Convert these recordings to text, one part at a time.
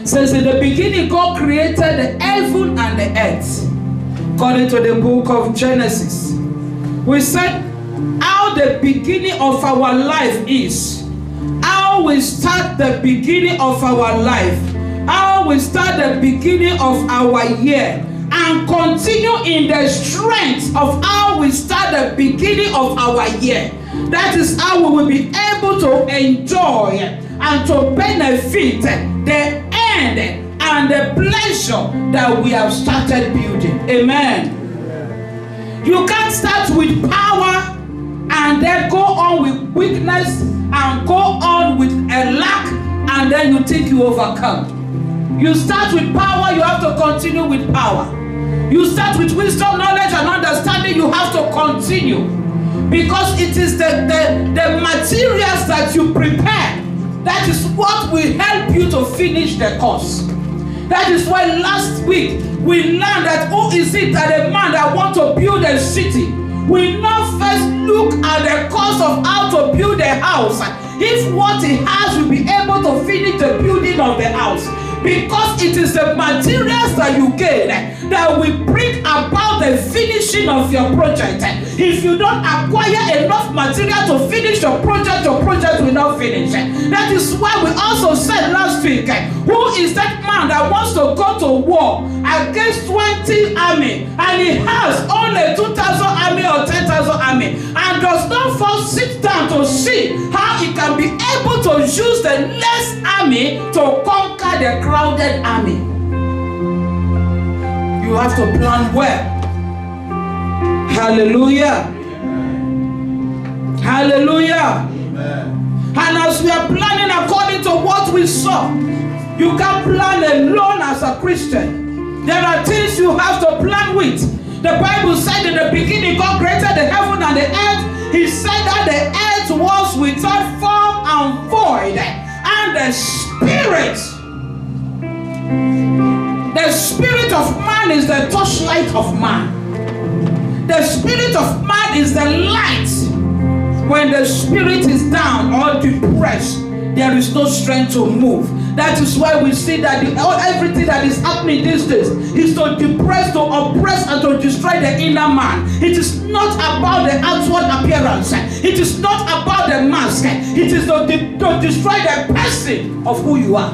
says, in the beginning, God created the heaven and the earth. According to the book of Genesis, we said how the beginning of our life is. How we start the beginning of our life. How we start the beginning of our year. And continue in the strength of how we start the beginning of our year. That is how we will be able to enjoy and to benefit the end and the pleasure that we have started building. Amen. You can't start with power and then go on with weakness and go on with a lack and then you think you overcome. You start with power, you have to continue with power. You start with wisdom, knowledge, and understanding, you have to continue. Because it is the materials that you prepare that is what will help you to finish the course. That is why last week we learned that who is it that a man that wants to build a city will not first look at the cost of how to build a house if what he has will be able to finish the building of the house. Because it is the materials that you gain that will bring about the finishing of your project. If you don't acquire enough material to finish your project will not finish. That is why we also said last week, who is that man that wants to go to war against 20 army and he has only 2,000 army or 10,000 army and does not first sit down to see how he can be able to use the less army to conquer the crowded army. You have to plan well. Hallelujah. Hallelujah. Amen. And as we are planning according to what we saw, you can't plan alone as a Christian. There are things you have to plan with. The Bible said in the beginning, God created the heaven and the earth. He said that the earth was without form and void, and the spirit of man is the torchlight of man. The spirit of man is the light. When the spirit is down or depressed, there is no strength to move. That is why we see that everything that is happening these days is to depress, to oppress, and to destroy the inner man. It is not about the outward appearance. It is not about the mask. It is to destroy the person of who you are.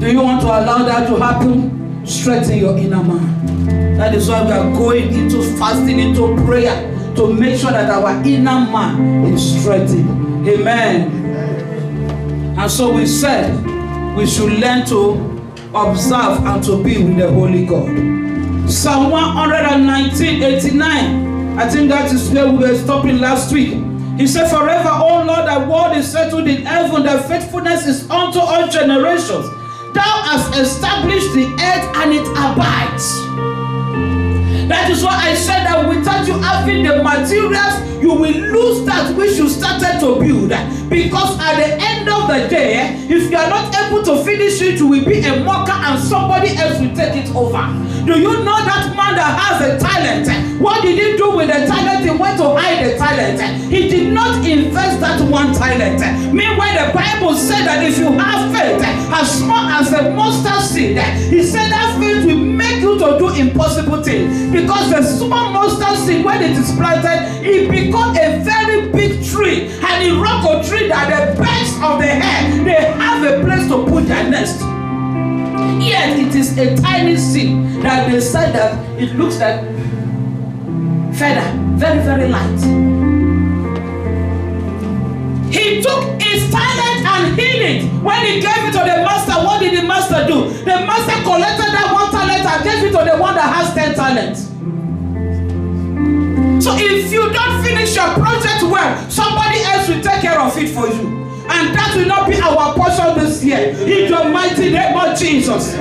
Do you want to allow that to happen? Strengthen your inner man. That is why we are going into fasting, into prayer, to make sure that our inner man is strengthened. Amen. And so we said we should learn to observe and to be with the Holy God. Psalm 119:89. I think that is where we were stopping last week. He said, forever, O Lord, thy word is settled in heaven, thy faithfulness is unto all generations. Thou hast established the earth and it abides. That is why I said that without you having the materials, you will lose that which you started to build. Because at the end of the day, if you are not able to finish it, you will be a mocker and somebody else will take it over. Do you know that man that has a talent? What did he do with the talent? He went to hide the talent. He did not invest that one talent. Meanwhile, the Bible said that if you have faith as small as a mustard seed, he said that faith will make you to do impossible things. Because the small mustard seed, when it is planted, it becomes a very big tree. And a rock or tree that the birds of the air, they have a place to put their nest. Yet it is a tiny seed that they said that it looks like feather, very, very light. He took his talent and hid it. When he gave it to the master, what did the master do? The master collected that one talent and gave it to the one that has 10 talents. So if you don't finish your project well, somebody else will take care of it for you. And that will not be our portion this year. In the mighty name of Jesus.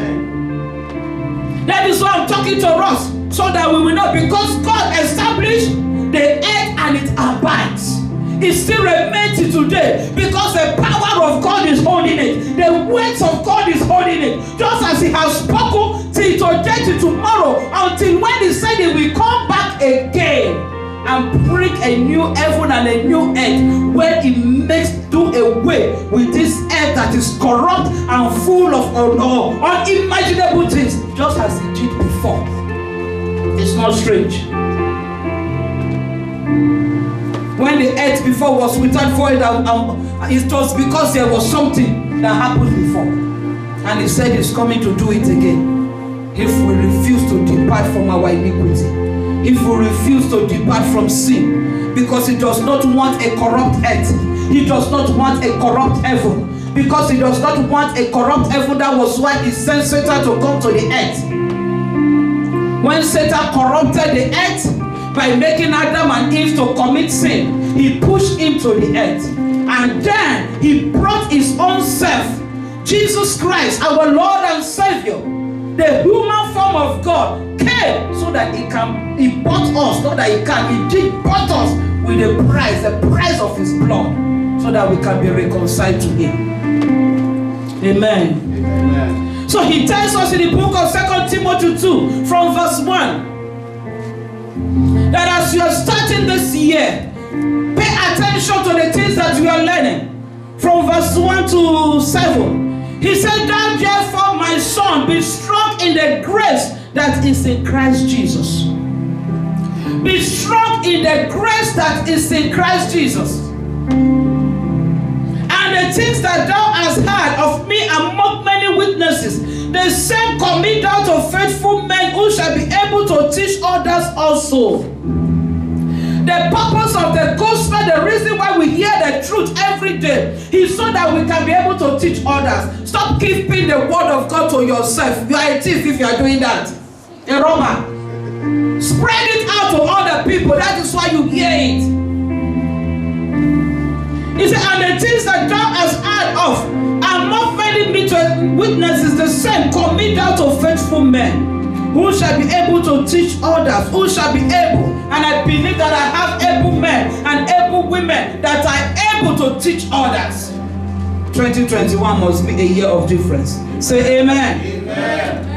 That is why I'm talking to us. So that we will know. Because God established the earth and it abides. It still remains today. Because the power of God is holding it. The words of God is holding it. Just as He has spoken till today, till tomorrow. Until when He said He will come back again. And bring a new heaven and a new earth where He makes do away with this earth that is corrupt and full of unimaginable things, just as he did before. It's not strange. When the earth before was without void, it was because there was something that happened before. And he said he's coming to do it again. If we refuse to depart from our iniquity, if we refuse to depart from sin, because he does not want a corrupt earth, he does not want a corrupt heaven, because he does not want a corrupt heaven. That was why he sent Satan to come to the earth. When Satan corrupted the earth by making Adam and Eve to commit sin, he pushed him to the earth, and then he brought his own self, Jesus Christ, our Lord and Savior, the human form of God, came so that he bought us, not that he did bought us with the price of his blood, so that we can be reconciled to him. Amen. Amen. So he tells us in the book of 2 Timothy 2 from verse 1 that as you are starting this year, pay attention to the things that we are learning. From verse 1 to 7, he said, "Thou therefore, my son, be strong in the grace that is in Christ Jesus." Be strong in the grace that is in Christ Jesus. And the things that thou hast heard of me among many witnesses, the same commit thou to faithful men who shall be able to teach others also. The purpose of the gospel, the reason why we hear the truth every day, is so that we can be able to teach others. Stop keeping the word of God to yourself. You are a thief if you are doing that. A robber. Spread it out to other people. That is why you hear it. He said, and the things that thou hast heard of among many witnesses, the same commit thou to faithful men, who shall be able to teach others, who shall be able. And I believe that I have able men and able women that are able to teach others. 2021 must be a year of difference. Say amen. Amen.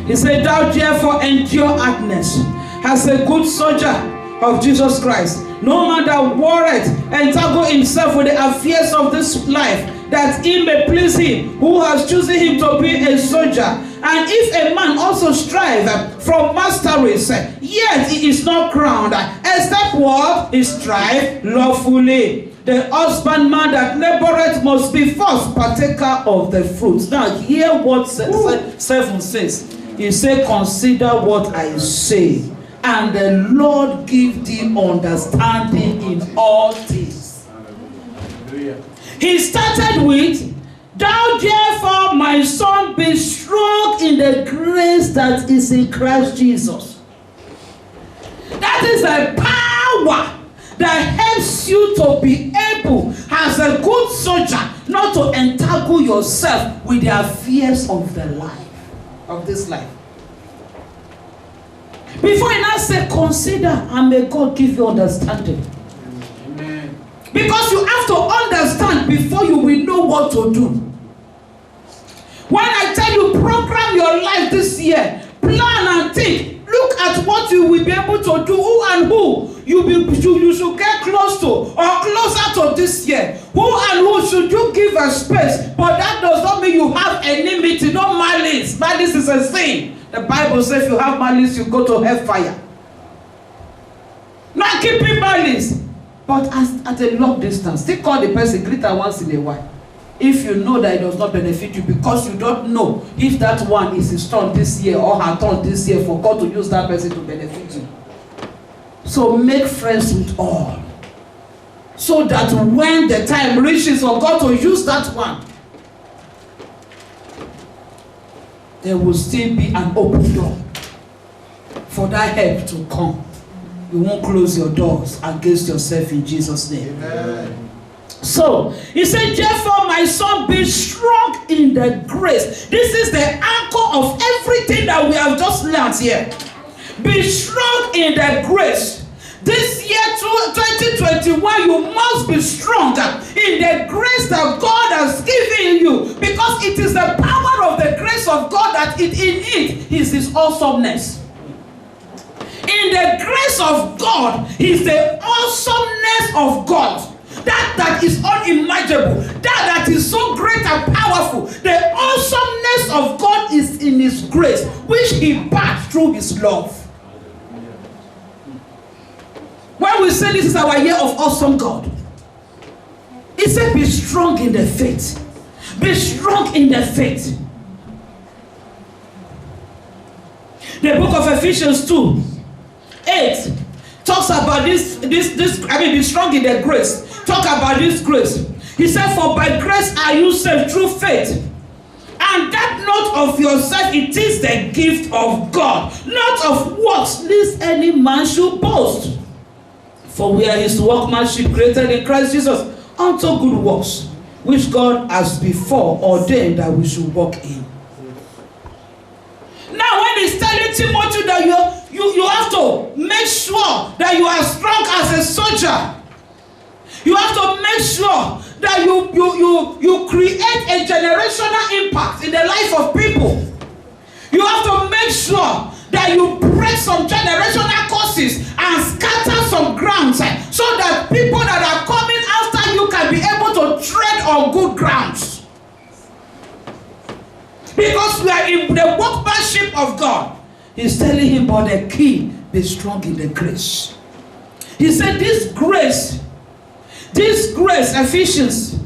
He said, thou therefore endure hardness as a good soldier of Jesus Christ. No man that warreth entangle himself with the affairs of this life, that he may please him who has chosen him to be a soldier. And if a man also strive from masteries, yet he is not crowned, except what? He strive lawfully. The husbandman that laboureth must be first partaker of the fruits. Now hear what 7 says. He said, consider what I say, and the Lord give thee understanding in all things. Hallelujah. He started with, thou therefore, my son, be strong in the grace that is in Christ Jesus. That is a power that helps you to be able, as a good soldier, not to entangle yourself with the affairs of the life, of this life. Before you now say, consider, and may God give you understanding. Amen. Because you have to understand before you will know what to do. When I tell you, program your life this year, plan and think, look at what you will be able to do, who and who you should get close to or closer to this year. Who and who should you give a space? But that does not mean you have enmity, no malice. Malice is a sin. The Bible says if you have malice, you go to hellfire. Not keeping malice, but at a long distance. Still call the person, greet her once in a while. If you know that it does not benefit you, because you don't know if that one is his turn this year or her turn this year for God to use that person to benefit you. So make friends with all, so that when the time reaches for God to use that one, there will still be an open door for that help to come. You won't close your doors against yourself in Jesus' name. Amen. So, he said, therefore, my son, be strong in the grace. This is the anchor of everything that we have just learned here. Be strong in the grace. This year, 2021, you must be strong in the grace that God has given you, because it is the power of the grace of God that in it is his awesomeness. In the grace of God is the awesomeness of God. That is unimaginable. That is so great and powerful. The his grace, which he passed through his love. When we say this is our year of awesome God, he said, be strong in the faith. Be strong in the faith. The book of Ephesians 2:8 talks about this, be strong in the grace. Talk about this grace. He said, for by grace are you saved through faith. And that not of yourself, it is the gift of God, not of works, lest any man should boast. For we are his workmanship, created in Christ Jesus, unto good works, which God has before ordained that we should walk in. Now when he's telling Timothy that you have to make sure that you are strong as a soldier, you have to make sure that you create a generational impact in the life of people. You have to make sure that you break some generational curses and scatter some grounds so that people that are coming after you can be able to tread on good grounds. Because we are in the workmanship of God. He's telling him about the key, be strong in the grace. He said this grace, Ephesians,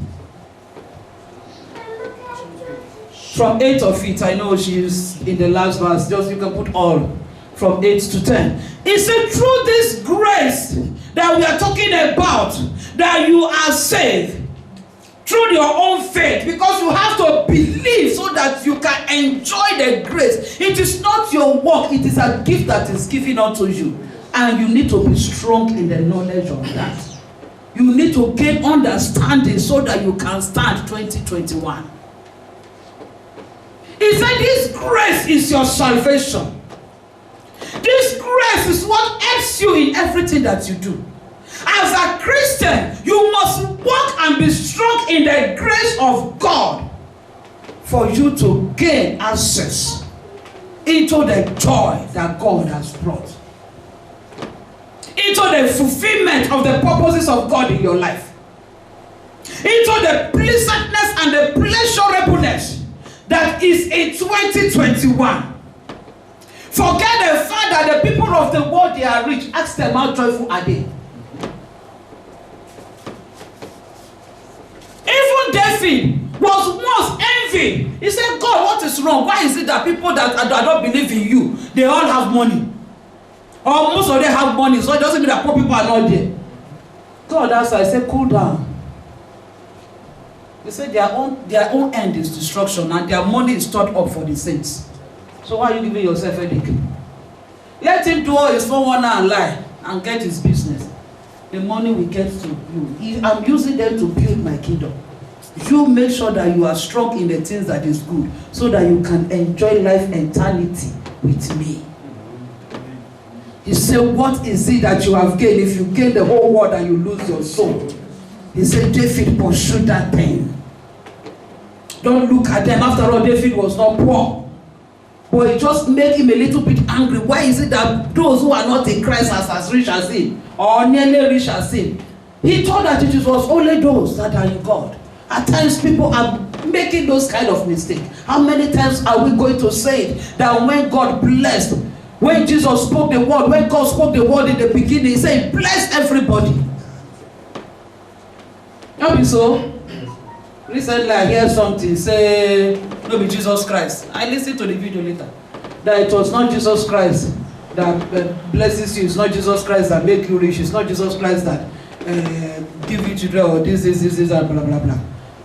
from 8 of it, I know she's in the last verse, just you can put all, from 8 to 10. He said through this grace that we are talking about, that you are saved, through your own faith, because you have to believe so that you can enjoy the grace. It is not your work, it is a gift that is given unto you. And you need to be strong in the knowledge of that. You need to gain understanding so that you can stand 2021. He said this grace is your salvation. This grace is what helps you in everything that you do. As a Christian, you must walk and be strong in the grace of God for you to gain access into the joy that God has brought, into the fulfillment of the purposes of God in your life, into the pleasantness and the pleasurableness that is in 2021. Forget the fact that the people of the world, they are rich. Ask them how joyful are they. Even David was once envy. He said, God, what is wrong? Why is it that people that don't believe in you, they all have money? Or most of them have money, so it doesn't mean that poor people are not there. God asked, I said, cool down. They said their own end is destruction, and their money is stored up for the saints. So why are you giving yourself a headache? Let him do all his 419 and lie and get his business. The money we get to you. I'm using them to build my kingdom. You make sure that you are strong in the things that is good, so that you can enjoy life eternity with me. He said, what is it that you have gained if you gain the whole world and you lose your soul? He said, David pursued that thing. Don't look at them. After all, David was not poor. But it just made him a little bit angry. Why is it that those who are not in Christ are as rich as him, or nearly rich as him? He thought that it was only those that are in God. At times people are making those kind of mistakes. How many times are we going to say it, that when God blessed, when Jesus spoke the word, when God spoke the word in the beginning, he said, bless everybody. Not be so. Recently I hear something say, no be Jesus Christ. I listened to the video later. That it was not Jesus Christ that blesses you. It's not Jesus Christ that make you rich. It's not Jesus Christ that give you children or this, and blah, blah, blah.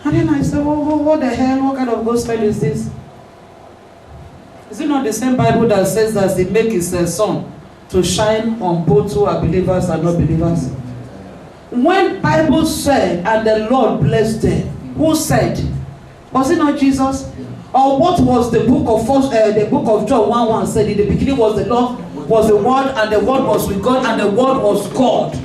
And then I said, what the hell? What kind of gospel is this? Is it not the same Bible that says that he make his sun to shine on both who are believers and not believers? When Bible said, and the Lord blessed them, who said? Was it not Jesus? Or what was the book of John 1:1 said? In the beginning was the Lord, was the Word, and the Word was with God, and the Word was God.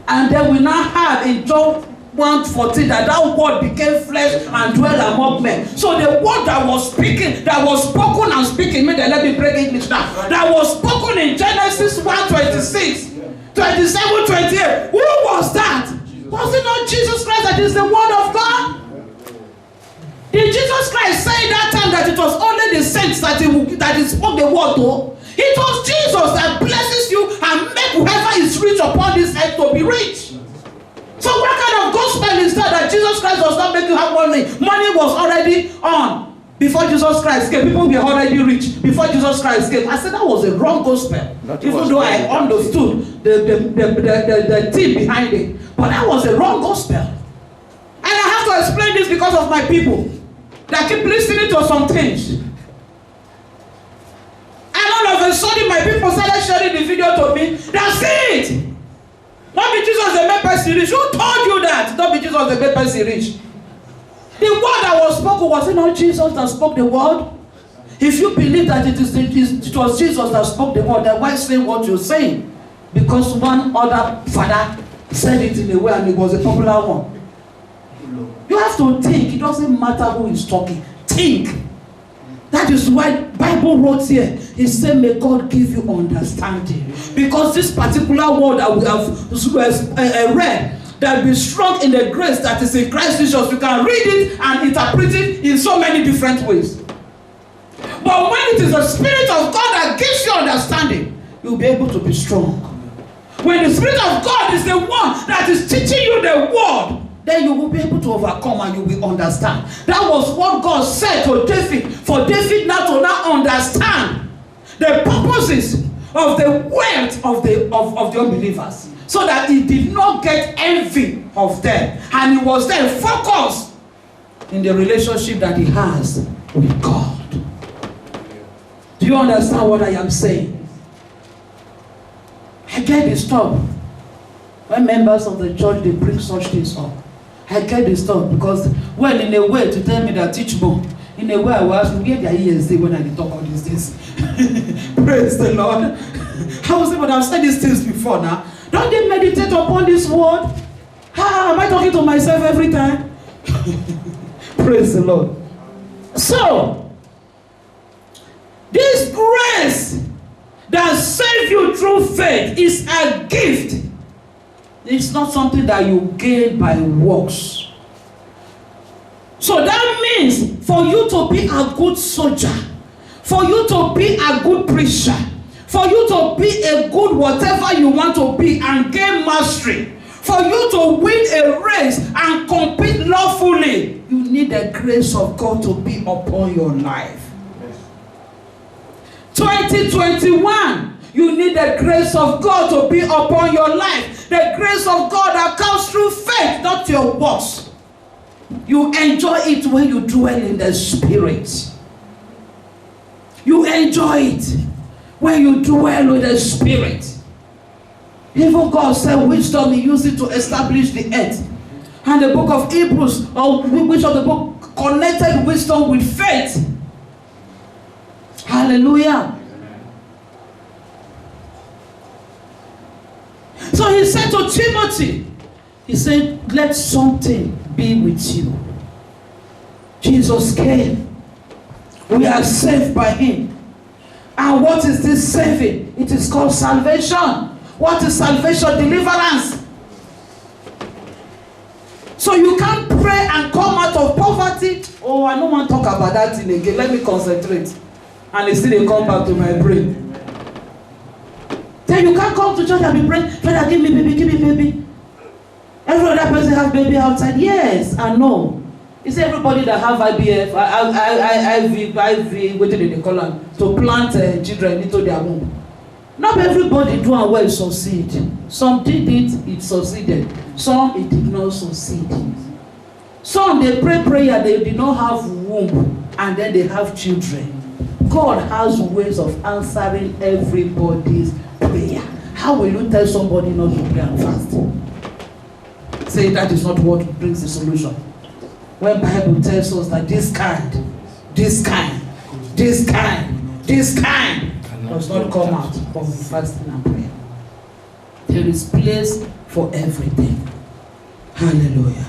And then we now have in John 1:14 that word became flesh and dwelt among men. So the word that was speaking, that was spoken and speaking, let me break English now. That was spoken in Genesis 1:26, 27, 28. Who was that? Was it not Jesus Christ that is the word of God? Did Jesus Jesus Christ said that time that it was only the saints that he spoke the word to? It was Jesus that blesses you and make whoever is rich upon this earth to be rich. So what kind of gospel is that Jesus Christ does not make you have money? Money was already on. Before Jesus Christ came, people were already rich. Before Jesus Christ came, I said that was a wrong gospel. Even though I understood the thing behind it. But that was a wrong gospel. And I have to explain this because of my people that keep listening to some things. And all of a sudden, my people started sharing the video to me. That's it. Not be Jesus the made person rich. Who told you that? Not be Jesus the made person rich. The word that was spoken, was it not Jesus that spoke the word? If you believe that it was Jesus that spoke the word, then why say what you're saying? Because one other father said it in a way and it was a popular one. You have to think. It doesn't matter who is talking. Think. That is why Bible wrote here. It said, may God give you understanding. Because this particular word that we have read, that be strong in the grace that is in Christ Jesus. You can read it and interpret it in so many different ways. But when it is the Spirit of God that gives you understanding, you'll be able to be strong. When the Spirit of God is the one that is teaching you the word, then you will be able to overcome and you will understand. That was what God said to David, for David now to understand the purposes of the wealth of the unbelievers. So that he did not get envy of them. And he was then focused in the relationship that he has with God. Do you understand what I am saying? I get disturbed when members of the church, they bring such things up. I get disturbed because, well, in a way, to tell me that teach more, in a way I was asking, where their ears when I talk all these things. Praise the Lord. I was saying, but I've said these things before now. Don't they meditate upon this word? Am I talking to myself every time? Praise the Lord. So, this grace that saves you through faith is a gift. It's not something that you gain by works. So that means for you to be a good soldier, for you to be a good preacher, for you to be a good whatever you want to be and gain mastery, for you to win a race and compete lawfully, you need the grace of God to be upon your life. 2021, you need the grace of God to be upon your life. The grace of God that comes through faith, not your works. You enjoy it when you dwell in the Spirit. You enjoy it when you dwell with the Spirit. Even God said wisdom, he used it to establish the earth. And the book of Hebrews, or which of the book, connected wisdom with faith. Hallelujah. So he said to Timothy, he said, let something be with you. Jesus came. We are saved by him. And what is this saving? It is called salvation. What is salvation? Deliverance. So you can't pray and come out of poverty. Oh, I don't want to talk about that thing again. Let me concentrate. And it still come back to my brain. Then you can't come to church and be praying, Father, give me baby, give me baby. Every other person has baby outside. Yes and no. It's everybody that have IVF, what do they call them? To plant children into their womb. Not everybody do and well succeed. Some did it, it succeeded. Some it did not succeed. Some they pray prayer, they did not have womb, and then they have children. God has ways of answering everybody's prayer. How will you tell somebody not to pray and fast? Say that is not what brings the solution. When Bible tells us that this kind does not come out from fasting and prayer. There is place for everything. Hallelujah.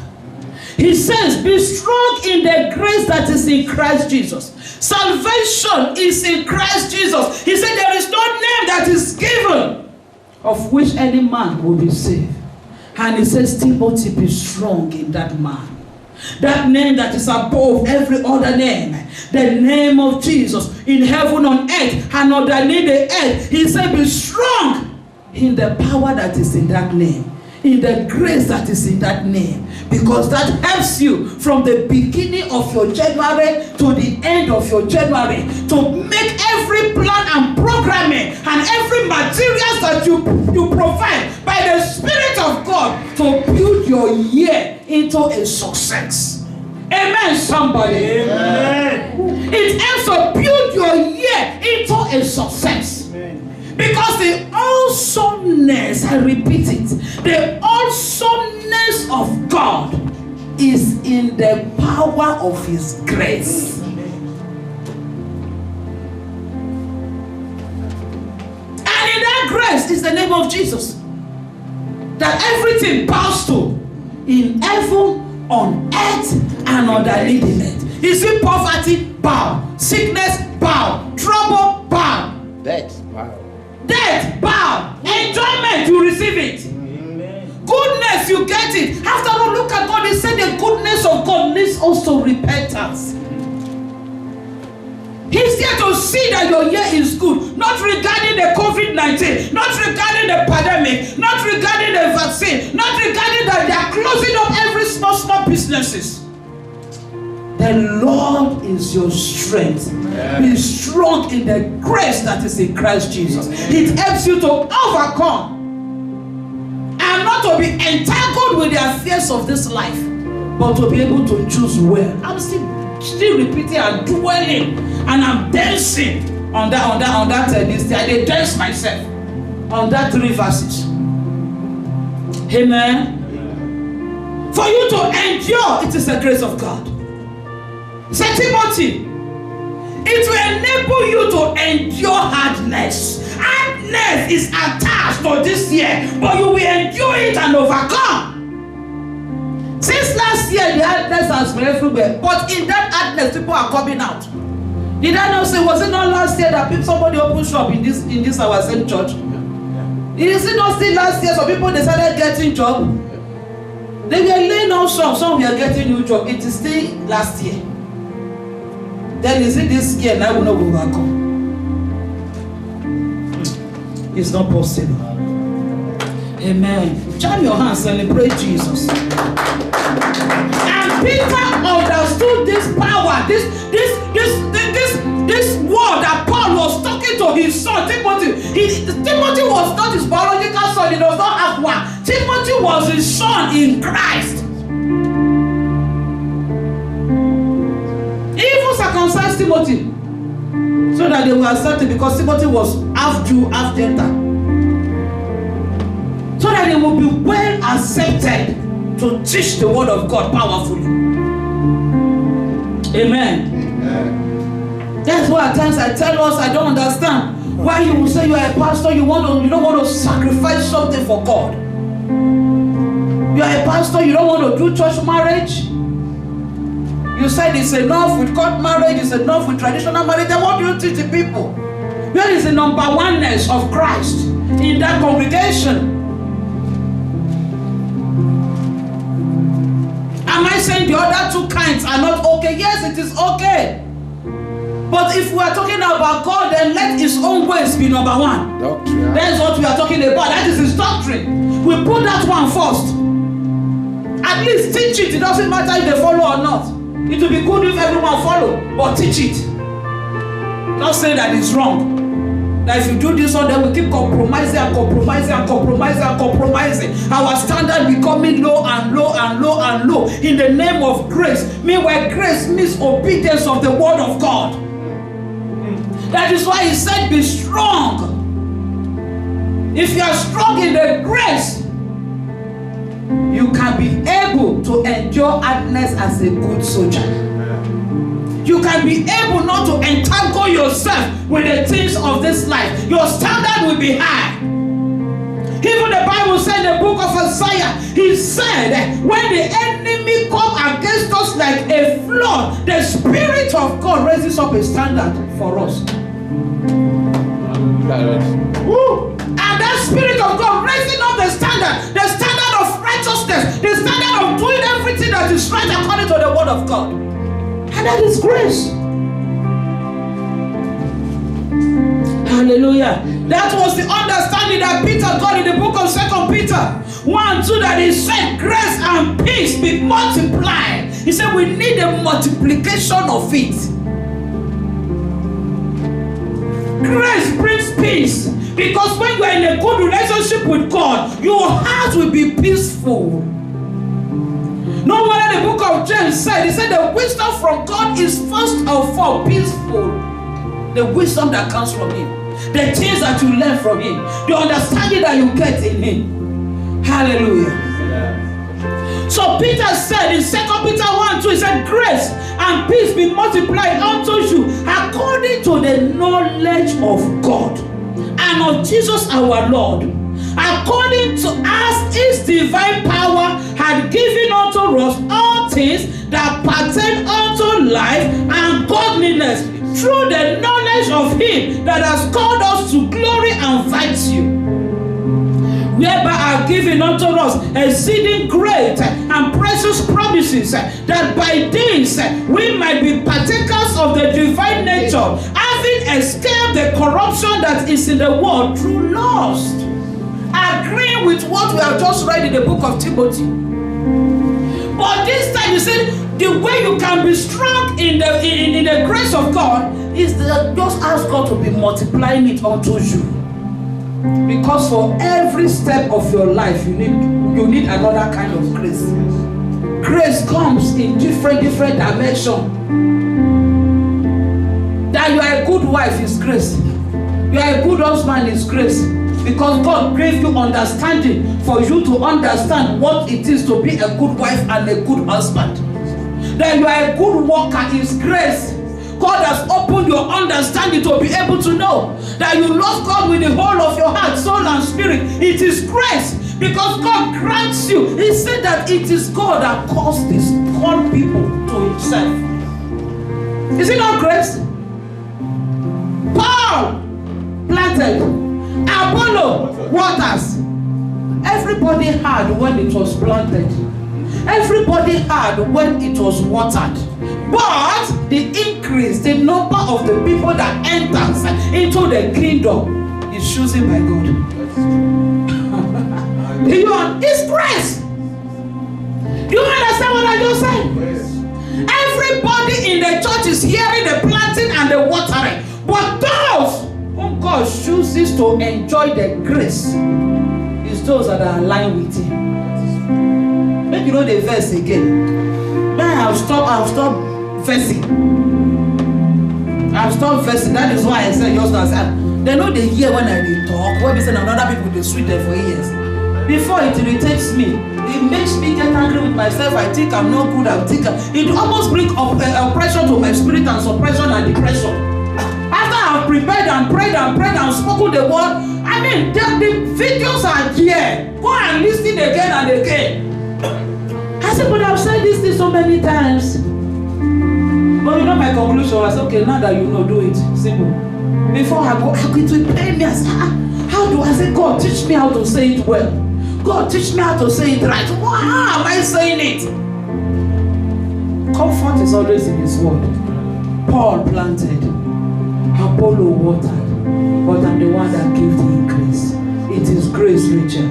He says, be strong in the grace that is in Christ Jesus. Salvation is in Christ Jesus. He said there is no name that is given of which any man will be saved. And he says, Timothy, be strong in that man. That name that is above every other name. The name of Jesus in heaven, on earth, and underneath the earth. He said, be strong in the power that is in that name, in the grace that is in that name, because that helps you from the beginning of your January to the end of your January to make every plan and programming and every materials that you provide by the Spirit of God to build your year into a success. Amen, somebody. Amen. It helps to build your year into a success. Amen. Because the awesomeness, I repeat it, the awesomeness of God is in the power of His grace. And in that grace is the name of Jesus that everything bows to in heaven, on earth, and underneath the earth. Is it poverty? Bow. Sickness? Bow. Trouble? Bow. Death? Bow. Death? Bow. Enjoyment? You receive it. Amen. Goodness? You get it. After all, look at God. He said the goodness of God needs also repentance. He's there to see that your year is good, not regarding the COVID-19, not regarding the pandemic, not regarding the vaccine, not regarding that they are closing up every small businesses. The Lord is your strength. Yeah. Be strong in the grace that is in Christ Jesus. It helps you to overcome and not to be entangled with the affairs of this life, but to be able to choose well. I'm still repeating and dwelling, and I'm dancing on that this day. I dance myself on that 3 verses. Amen. For you to endure, it is the grace of God. Say, Timothy, it will enable you to endure hardness. Hardness is attached to this year, but you will endure it and overcome. Since last year, the hardness has been everywhere, but in that hardness, people are coming out. Did I not say, was it not last year that somebody opened shop in this our same church? Is it not still last year? Some people decided getting job. They were laying off shop, some were getting new job. It is still last year. Then is it this year now we will not overcome? It's not possible. Amen. Jam your hands, celebrate Jesus. And Peter understood this power, this word that Paul was talking to his son Timothy. Timothy was not his biological son, he does not have one. Timothy was his son in Christ. He even circumcised Timothy so that they will accept him, because Timothy was half Jew, half Gentile. So that they will be well accepted to teach the word of God powerfully. Amen. That's why at times I tell us, I don't understand why you will say you are a pastor, you don't want to sacrifice something for God. You are a pastor, you don't want to do church marriage. You said it's enough with court marriage, it's enough with traditional marriage. Then what do you teach the people? Where is the number oneness of Christ in that congregation? Am I saying the other 2 kinds are not okay? Yes, it is okay. But if we are talking about God, then let His own ways be number 1. Doctrine. That's what we are talking about. That is His doctrine. We put that one first. At least teach it. It doesn't matter if they follow or not. It will be good if everyone follow, but teach it. Don't say that it's wrong. That if you do this one, then we keep compromising. Our standard becoming low and low in the name of grace. Meanwhile, grace means obedience of the word of God. That is why He said, be strong. If you are strong in the grace, you can be able to endure hardness as a good soldier. You can be able not to entangle yourself with the things of this life. Your standard will be high. Even the Bible said in the book of Isaiah, he said, when the enemy come against us like a flood, the Spirit of God raises up a standard for us. And that Spirit of God raising up the standard of righteousness, the standard of doing everything that is right according to the word of God. And that is grace. Hallelujah. That was the understanding that Peter got in the book of 2 Peter 1:2, that he said, grace and peace be multiplied. He said we need a multiplication of it. Grace brings peace, because when you are in a good relationship with God, your heart will be peaceful. No wonder the book of James said, he said the wisdom from God is first of all peaceful. The wisdom that comes from him, the things that you learn from him, the understanding that you get in him. Hallelujah. So Peter said in 2 Peter 1:2, he said, grace and peace be multiplied unto you according to the knowledge of God and of Jesus our Lord, according to as his divine power had given unto us all things that pertain unto life and godliness, through the knowledge of him that has called us to glory and virtue, whereby are given unto us exceeding great and precious promises, that by these we might be partakers of the divine nature, having escaped the corruption that is in the world through lust. Agreeing with what we have just read in the book of Timothy. But this time you see, the way you can be strong in the grace of God is that just ask God to be multiplying it unto you. Because for every step of your life, you need another kind of grace. Grace comes in different dimensions. That you are a good wife is grace. You are a good husband is grace. Because God gave you understanding for you to understand what it is to be a good wife and a good husband. That you are a good worker is grace. God has opened your understanding to be able to know that you love God with the whole of your heart, soul, and spirit. It is grace, because God grants you. He said that it is God that calls people to himself. Is it not grace? Paul planted, Apollo waters. Everybody had when it was planted. Everybody had when it was watered. But the increase, the number of the people that enters into the kingdom is chosen by God. It's grace. Do you understand what I just said? Everybody in the church is hearing the planting and the watering. But those whom God chooses to enjoy the grace is those that are aligned with him. Maybe you know the verse again. Man, I'll stop versing. That is why I said just now, they know they hear when I talk. When we say another people they sweet there for years. Before it irritates me, it makes me get angry with myself. I think I'm not good. It almost brings oppression to my spirit and suppression and depression. After I've prepared and prayed and spoken the word, I mean the videos are here. Go and listen again and again. I said, but I've said this thing so many times. But you know my conclusion was, okay, now that you know, do it. Simple. Before I go, it will pain me. I said, how do I say, God, teach me how to say it well. God, teach me how to say it right. How am I saying it? Comfort is always in his word. Paul planted, Apollo watered, but I'm the one that gives the increase. It is grace, Rachel.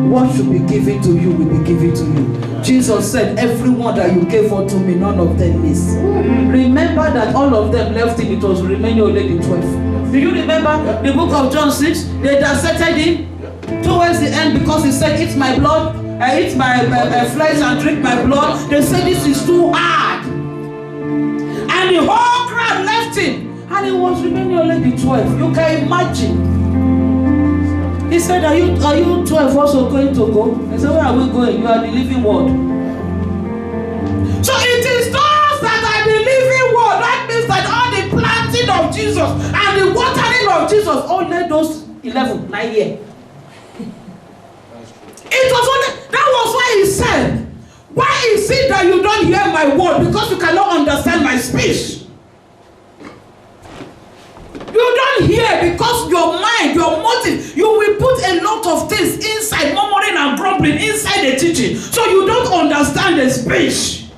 What should be given to you will be given to you. Jesus said, everyone that you gave unto me, none of them miss. Remember that all of them left him, it was remaining only the 12. Do you remember the book of John 6? They dissected him towards the end because he said, eat my blood, eat my flesh and drink my blood. They said this is too hard. And the whole crowd left him. And it was remaining only the 12. You can imagine. He said, are you 12 also going to go? I said, where are we going? You are the living word. So it is those that are the living word. That means that all the planting of Jesus and the watering of Jesus, only those 11, 9 years. It was only, that was why he said, why is it that you don't hear my word? Because you cannot understand my speech. You don't hear because your mind, your motive, you will put a lot of things inside, murmuring and grumbling. grumbling inside the teaching. So you don't understand the speech.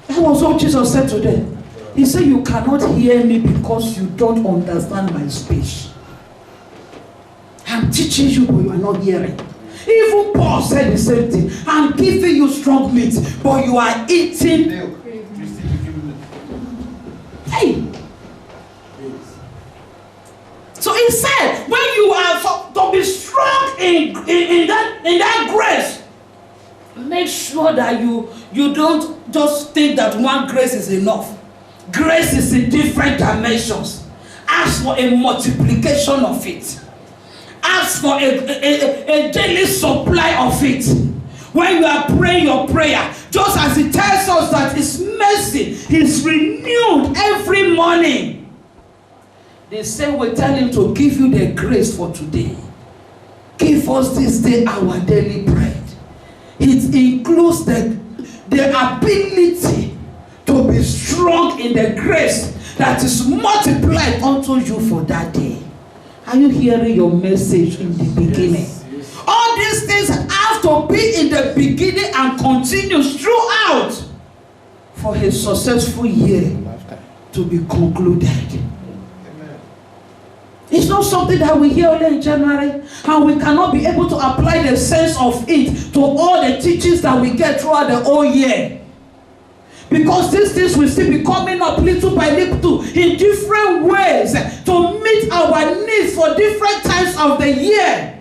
That was what Jesus said to them. He said, you cannot hear me because you don't understand my speech. I'm teaching you, but you are not hearing. Even Paul said the same thing. I'm giving you strong meat, but you are eating. Hey. So he said, when you are to be strong in that grace, make sure that you don't just think that one grace is enough. Grace is in different dimensions. Ask for a multiplication of it. Ask for a daily supply of it. When you are praying your prayer, just as it tells us that his mercy is renewed every morning, the same way tell him to give you the grace for today. Give us this day our daily bread. It includes the ability to be strong in the grace that is multiplied unto you for that day. Are you hearing your message in the beginning? Yes, yes. All these things have to be in the beginning and continue throughout for a successful year to be concluded. Amen. It's not something that we hear only in January, and we cannot be able to apply the sense of it to all the teachings that we get throughout the whole year. Because these things will still be coming up little by little in different ways to meet our needs for different times of the year.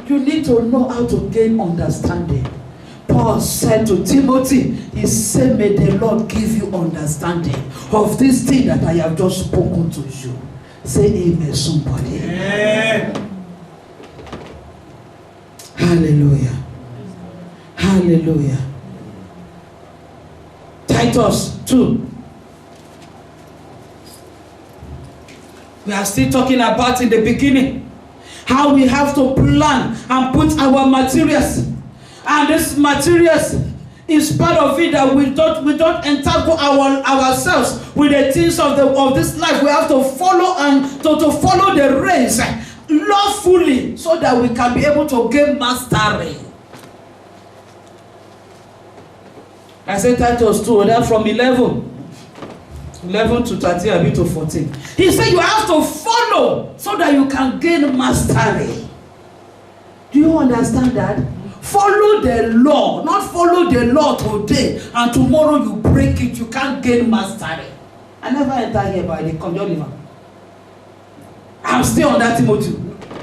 You need to know how to gain understanding. Paul said to Timothy, he said, may the Lord give you understanding of this thing that I have just spoken to you. Say amen, somebody. Amen. Hallelujah. Hallelujah. Titus 2. We are still talking about in the beginning how we have to plan and put our materials, and this materials is part of it that we don't entangle ourselves with the things of this life. We have to follow and to follow the race lawfully so that we can be able to gain mastery. I said Titus 2, then from 11 to 13, a bit to 14. He said you have to follow so that you can gain mastery. Do you understand that? Follow the law, not follow the law today and tomorrow you break it. You can't gain mastery. I never enter here by the conjugal. I'm still on that Timothy.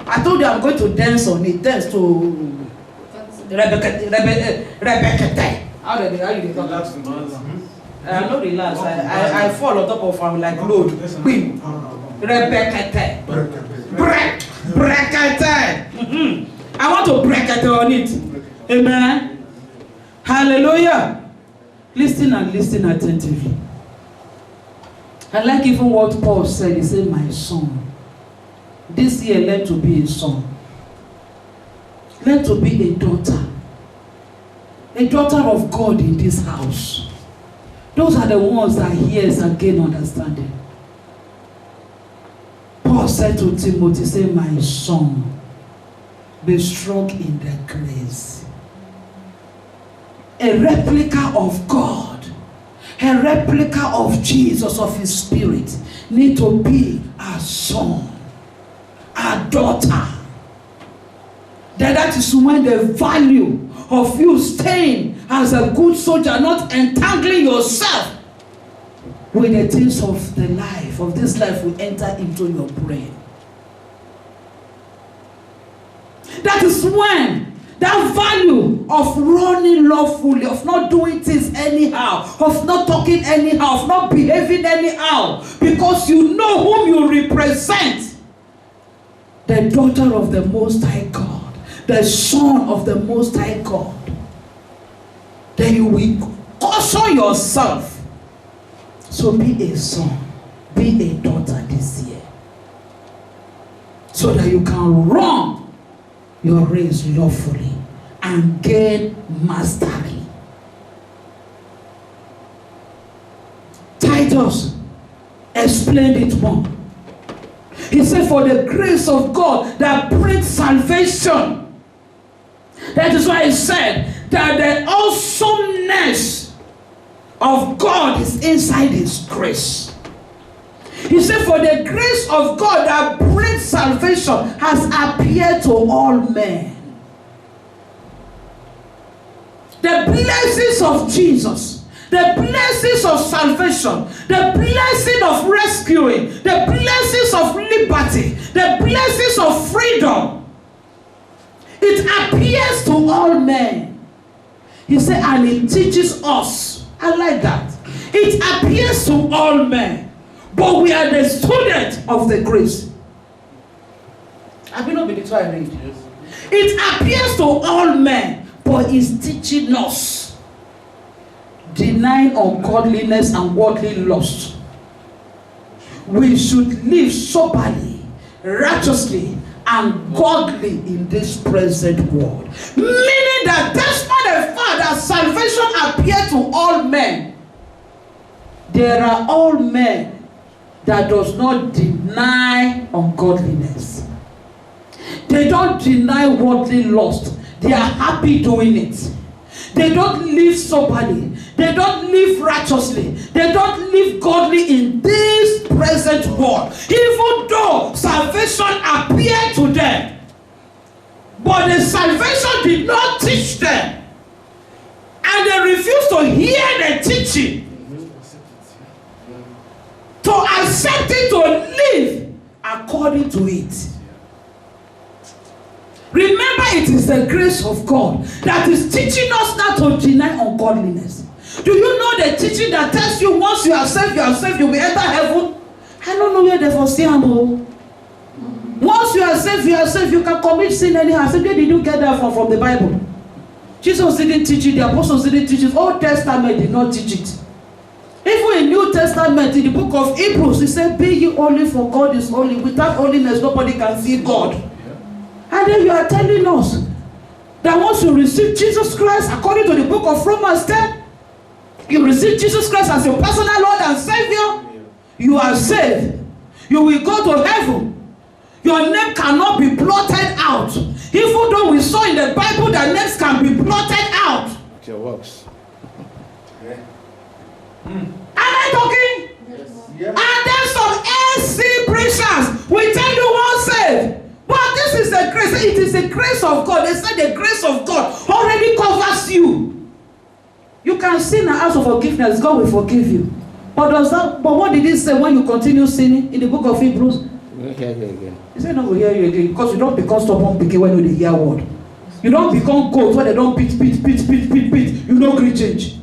I told you I'm going to dance on it. Dance to Rebecca. How do you talk? I'm not relaxed. I fall on top of him like load. Bim. Rebecca. Break. I want to break it on it. Amen. Hallelujah. Listen and listen attentively. I like even what Paul said. He said, my son, this year learn to be a son. Learn to be a daughter. A daughter of God in this house. Those are the ones that hears and gain understanding. Paul said to Timothy, say, my son, be strong in the grace. A replica of God, a replica of Jesus, of his spirit, need to be a son, a daughter. Then that is when the value of you staying as a good soldier, not entangling yourself with the things of the life, of this life, will enter into your brain. That is when that value of running lawfully, of not doing things anyhow, of not talking anyhow, of not behaving anyhow, because you know whom you represent, the daughter of the Most High God, the son of the Most High God, then you will caution yourself. So be a son, be a daughter this year, so that you can run your race lawfully and gain mastery. Titus explained it more. He said, for the grace of God that brings salvation That is why he said that the awesomeness of God is inside his grace. He said, for the grace of God that brings salvation has appeared to all men. The blessings of Jesus, the blessings of salvation, the blessing of rescuing, the blessings of liberty, the blessings of freedom, it appears to all men. He said, and it teaches us. I like that. It appears to all men, but we are the students of the grace. Have you not been trying to read? Yes. It appears to all men, but it's teaching us. Denying ungodliness and worldly lust, we should live soberly, righteously, and godly in this present world. Meaning that despite the fact that salvation appeared to all men, there are all men that does not deny ungodliness. They don't deny worldly lust. They are happy doing it. They don't live soberly. They don't live righteously. They don't live godly in this present world. Even though salvation appeared to them, but the salvation did not teach them. And they refused to hear the teaching, to accept it, to live according to it. Remember, it is the grace of God that is teaching us not to deny ungodliness. Do you know the teaching that tells you once you are saved, you will enter heaven? I don't know where they for sin. Once you are saved, you can commit sin anyhow. So where did you get that from the Bible? Jesus didn't teach it, the apostles didn't teach it, Old Testament did not teach it. Even in New Testament, in the book of Hebrews, he said, be ye holy, for God is holy. Without holiness, nobody can see God. And then you are telling us that once you receive Jesus Christ, according to the book of Romans 10, you receive Jesus Christ as your personal Lord and Savior, you are saved. You will go to heaven. Your name cannot be blotted out. Even though we saw in the Bible that names can be blotted out. Your works. Am I talking? Yes. And then some AC preachers will tell you once saved. But this is the grace. It is the grace of God. They said the grace of God already covers you. You can sin and ask for forgiveness. God will forgive you. But what did he say when you continue sinning in the book of Hebrews? We'll hear you again. He said, no, we'll hear you again. Because you don't become stubborn picking when you hear word. You don't become goats when they don't beat. You don't create change.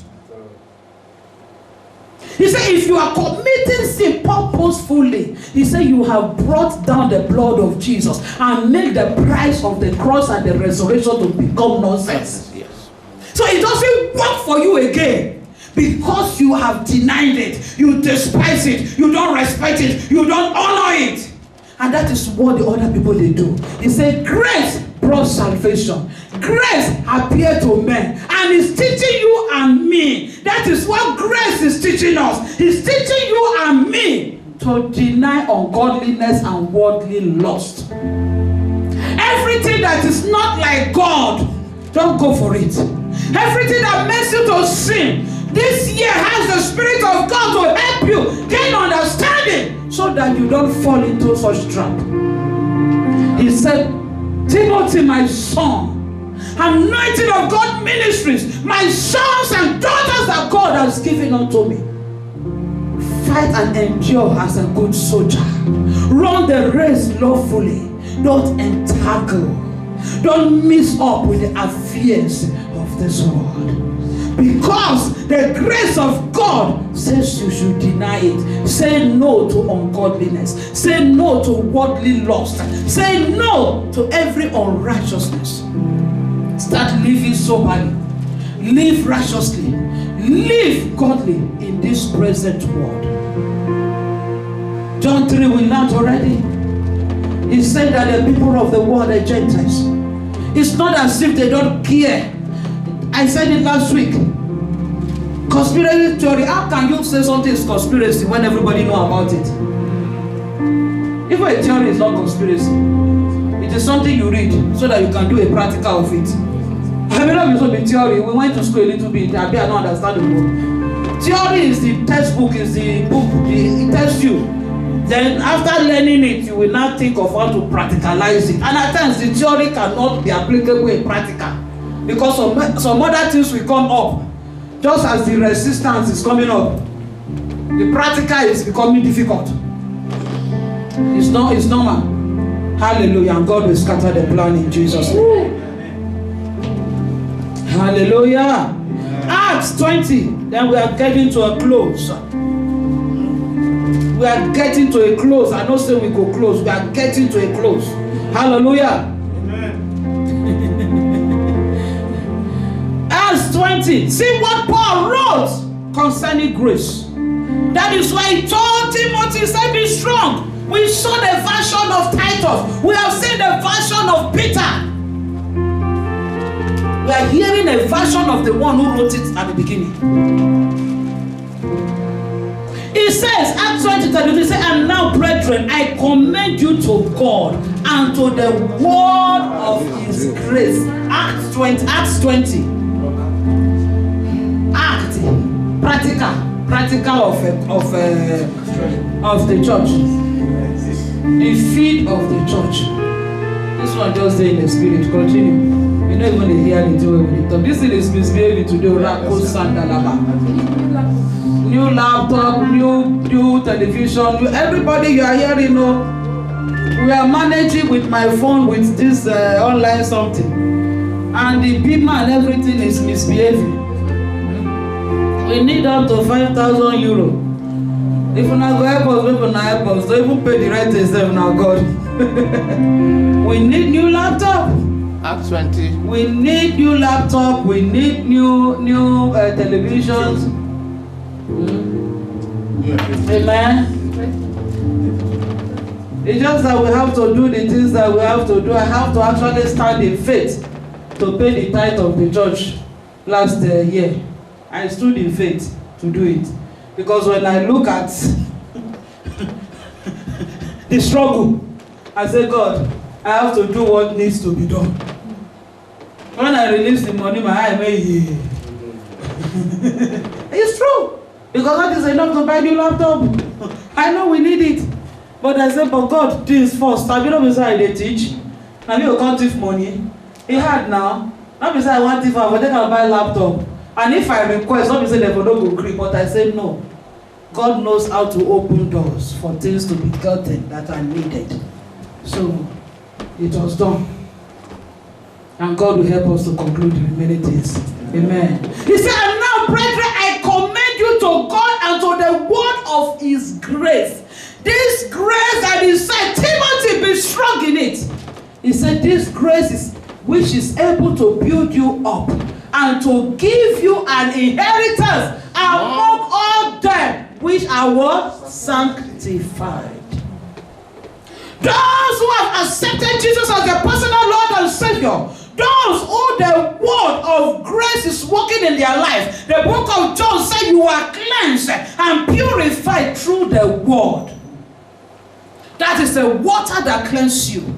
He said, if you are committing sin purposefully, he said, you have brought down the blood of Jesus and made the price of the cross and the resurrection to become nonsense. Yes. So it doesn't work for you again because you have denied it, you despise it, you don't respect it, you don't honor it. And that is what the other people they do. He said, grace brought salvation. Grace appeared to men and is teaching you and me. That is what grace is teaching us. He's teaching you and me to deny ungodliness and worldly lust. Everything that is not like God, don't go for it. Everything that makes you to sin, this year has the Spirit of God to help you gain understanding so that you don't fall into such trap. He said, Timothy, my son, anointing of God ministries, my sons and daughters that God has given unto me, fight and endure as a good soldier. Run the race lawfully. Don't entangle. Don't mix up with the affairs of this world. Because the grace of God says you should deny it. Say no to ungodliness. Say no to worldly lust. Say no to every unrighteousness. Start living soberly. Live righteously. Live godly in this present world. John 3 we learned already. He said that the people of the world are Gentiles. It's not as if they don't care. I said it last week. Conspiracy theory. How can you say something is conspiracy when everybody know about it? Even a theory is not conspiracy. It is something you read so that you can do a practical of it. I may not be so in theory. We went to school a little bit. I don't understand the book. Theory is the textbook, is the book, it tells you. Then after learning it, you will now think of how to practicalize it. And at times, the theory cannot be applicable in practical. Because some other things will come up. Just as the resistance is coming up. The practical is becoming difficult. It's normal. Hallelujah. And God will scatter the plan in Jesus' name. Hallelujah. Acts 20. Then we are getting to a close. We are getting to a close. I don't say we go close. We are getting to a close. Hallelujah. Acts 20. See what Paul wrote concerning grace. That is why he told Timothy, he said, be strong. We saw the version of Titus. We have seen the version of Peter. We are hearing a version of the one who wrote it at the beginning. It says, Acts 20:32, it says, and now, brethren, I commend you to God and to the word of his grace. Acts 20. Practical of the church. The feet of the church. This one just say in the spirit. Continue. You know even hear it when we talk. This thing is misbehaving today. New laptop, new television. Everybody you are hearing, we are managing with my phone with this online something, and the people and everything is misbehaving. We need up to 5,000 euro. If we not go help us, we will not help us. Don't even pay the rent itself now, God. We need new laptop. Acts 20. We need new laptop. We need new televisions. Amen. It's just that we have to do the things that we have to do. I have to actually stand in faith to pay the tithe of the church last year. I stood in faith to do it. Because when I look at the struggle, I say, God, I have to do what needs to be done. When I release the money, my eye may hear. It's true. Because that is enough to buy new laptop. I know we need it. But I said, but God, this first. Have you not been saying they teach? Have you can't give money? He had now. Not be say I want it, but they can buy laptop. And if I request, not be say they will not go agree. But I said no. God knows how to open doors for things to be gotten that are needed. So it was done. And God will help us to conclude the remaining things. Amen. He said, and now, brethren, I commend you to God and to the word of his grace. This grace that he said, Timothy, be strong in it. He said, this grace is which is able to build you up and to give you an inheritance among all them which are what? Sanctified. Those who have accepted Jesus as their personal Lord and Savior, those who the word of grace is working in their life. The book of John said you are cleansed and purified through the word. That is the water that cleanses you.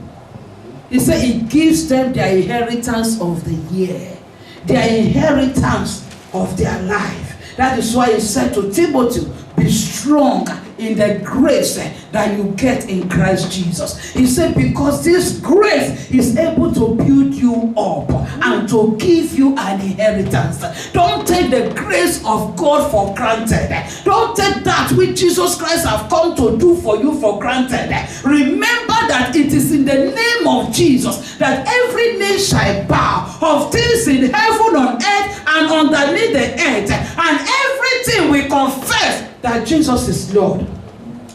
He said it gives them their inheritance of the year, their inheritance of their life. That is why he said to Timothy, be strong in the grace that you get in Christ Jesus. He said, because this grace is able to build you up and to give you an inheritance. Don't take the grace of God for granted. Don't take that which Jesus Christ has come to do for you for granted. Remember that it is in the name of Jesus that every knee shall bow, of things in heaven, on earth, and underneath the earth, and everything we confess that Jesus is Lord,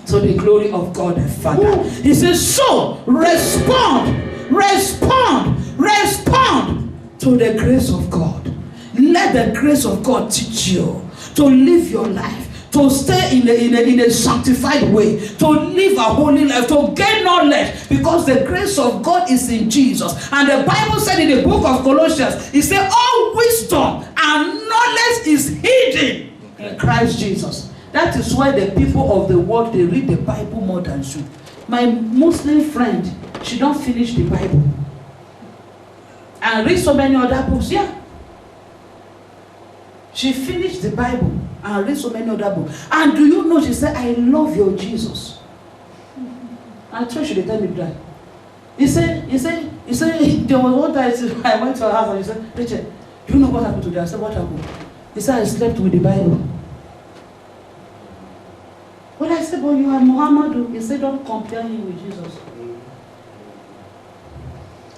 to the glory of God the Father. He says, so respond to the grace of God. Let the grace of God teach you to live your life, to stay in a sanctified way, to live a holy life, to gain knowledge, because the grace of God is in Jesus. And the Bible said in the book of Colossians, it said all wisdom and knowledge is hidden in Christ Jesus. That is why the people of the world, they read the Bible more than you. My Muslim friend, she don't finish the Bible. and read so many other books. Yeah. She finished the Bible and read so many other books. And do you know, she said, I love your Jesus. And church, she tell me that. He said, there was one time I went to her house and he said, Rachel, do you know what happened today? I said, what happened? He said, I slept with the Bible. Well, I said, but you are Muhammad. He said, don't compare him with Jesus.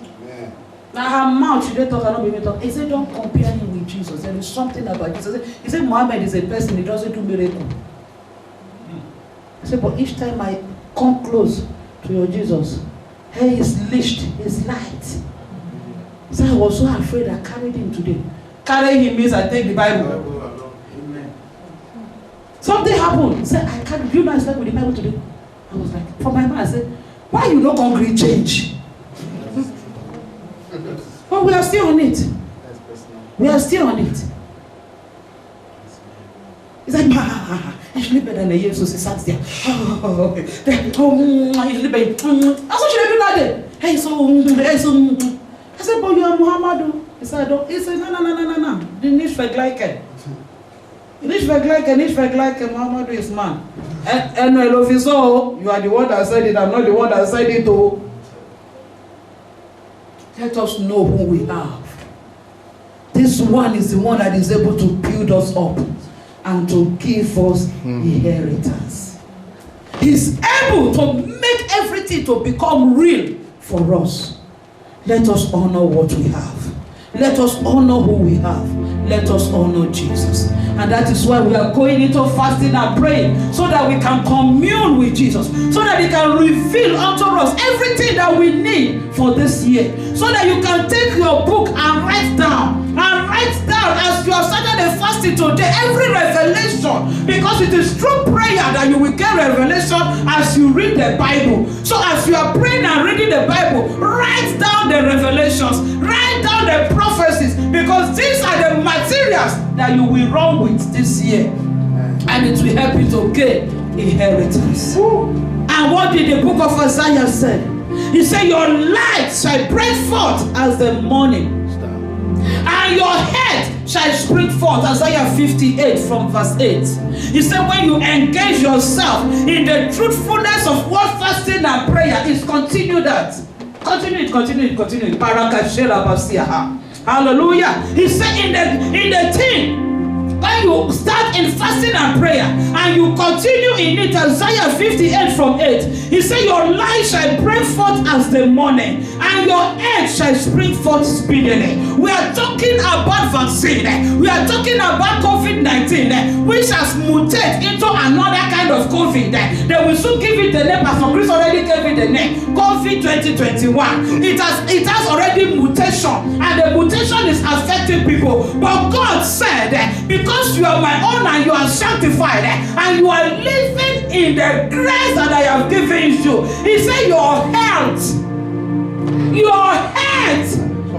Amen. Now her mouth, she didn't talk, I don't be talk. He said, don't compare him with Jesus. There is something about Jesus. He said, Muhammad is a person, he doesn't do miracle. I said, but each time I come close to your Jesus, hair is leashed, is light. So I was so afraid I carried him today. Carrying him means I take the Bible. Amen. Something happened. He said, I can't, do you know I slept with the Bible today? I was like, for my mind, I said, why you not hungry change? But we are still on it. We are still on it. He's like, I should live better than a year, so she sat there. I should live better. That's what she do that day. Hey, so. I said, but you are Muhammadu. He said, no. You need vergleichen. You need vergleichen. Muhammadu is man. And I love you so. You are the one that said it. I'm not the one that said it. Oh. Let us know who we have. This one is the one that is able to build us up and to give us inheritance. He's able to make everything to become real for us. Let us honor what we have. Let us honor who we have. Let us honor Jesus. And that is why we are going into fasting and praying, so that we can commune with Jesus, so that He can reveal unto us everything that we need for this year, so that you can take your book and write down as you have started the fasting today, every revelation, because it is through prayer that you will get revelation as you read the Bible. So as you are praying and reading the Bible, write down the revelations, write down the prophecies, because these are the materials that you will run with this year, and it will help you to gain inheritance. And what did the book of Isaiah say? He said, your light shall break forth as the morning, and your head shall spring forth. Isaiah 58 from verse 8. He said, when you engage yourself in the truthfulness of what fasting and prayer is, continue that. Continue it. Hallelujah. He said in the thing, when you start in fasting and prayer and you continue in it, Isaiah 58 from 8, he said, your light shall break forth as the morning, and your head shall spring forth speedily. We are talking about vaccine. We are talking about COVID-19, which has mutated into another kind of COVID. They will soon give it the name. Pastor Chris already gave it the name, COVID 2021. It has already mutation, and the mutation is affecting people. But God said, because you are my own and you are sanctified and you are living in the grace that I have given you, He said your health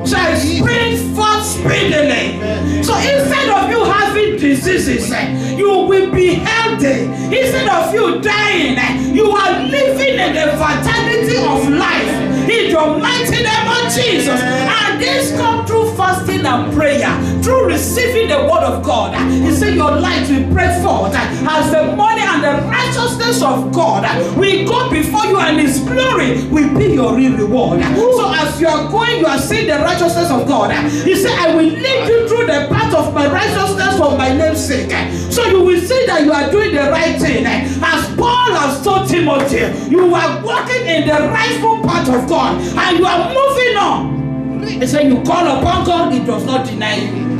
shall spring forth speedily. So instead of you having diseases, you will be healthy. Instead of you dying, you are living in the vitality of life, in the mighty name of Jesus. And this comes through fasting and prayer, through receiving the word of God. He said your light will break forth as the morning, and the righteousness of God will go before you, and His glory will be your real reward. So as you are going, you are seeing the righteousness of God. He said, I will lead you through the path of my righteousness for my name's sake. So you will see that you are doing the right thing. As Paul has told Timothy, you are walking in the rightful path of God, and you are moving on. He said, you call upon God, He does not deny you.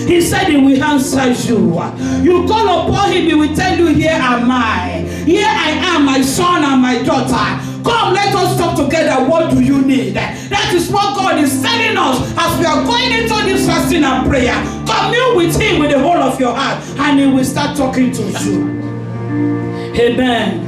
He said He will answer you. You call upon Him, He will tell you, here am I. Here I am, my son and my daughter. Come, let us talk together. What do you need? That is what God is telling us as we are going into this fasting and prayer. Commune with Him with the whole of your heart, and He will start talking to you. Amen.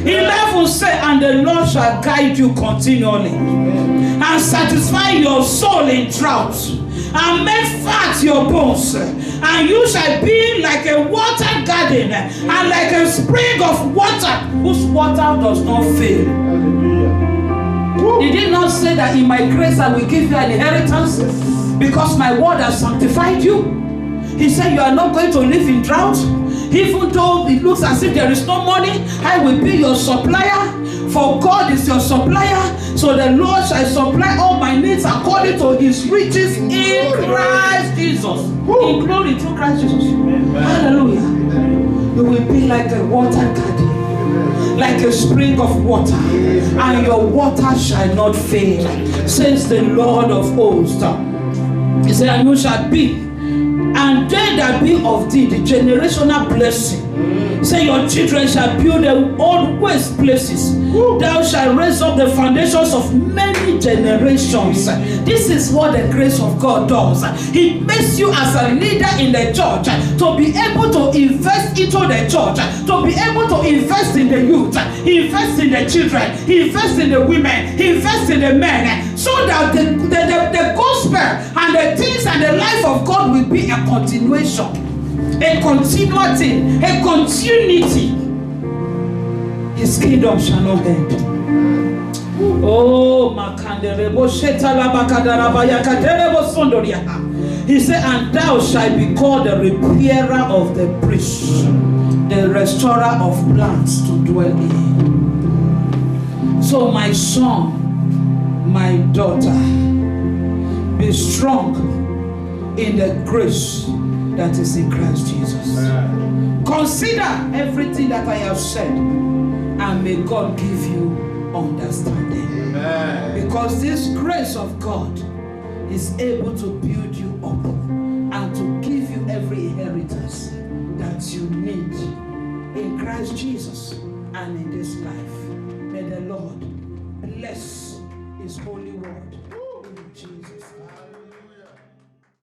11 say, and the Lord shall guide you continually, and satisfy your soul in drought, and make fat your bones, and you shall be like a watered garden, and like a spring of water whose water does not fail. He did not say that in my grace I will give you an inheritance because my word has sanctified you. He said you are not going to live in drought. Even though it looks as if there is no money, I will be your supplier. For God is your supplier. So the Lord shall supply all my needs according to his riches in Christ Jesus. In glory through Christ Jesus. Hallelujah. You will be like a water garden, like a spring of water, and your water shall not fail, says the Lord of hosts. He said, and you shall be, and they that be of thee, the generational blessing. Say your children shall build the old waste places. Thou shalt raise up the foundations of many generations. This is what the grace of God does. He makes you as a leader in the church to be able to invest into the church, to be able to invest in the youth, invest in the children, invest in the women, invest in the men, so that the gospel and the things and the life of God will be a continuation. A continual thing, a continuity. His kingdom shall not end. Oh, he said, and thou shalt be called the repairer of the breach, the restorer of plants to dwell in. So my son, my daughter, be strong in the grace that is in Christ Jesus. Consider everything that I have said, and may God give you understanding. Amen. Because this grace of God is able to build you up and to give you every inheritance that you need in Christ Jesus and in this life. May the Lord bless his holy word in Jesus' name.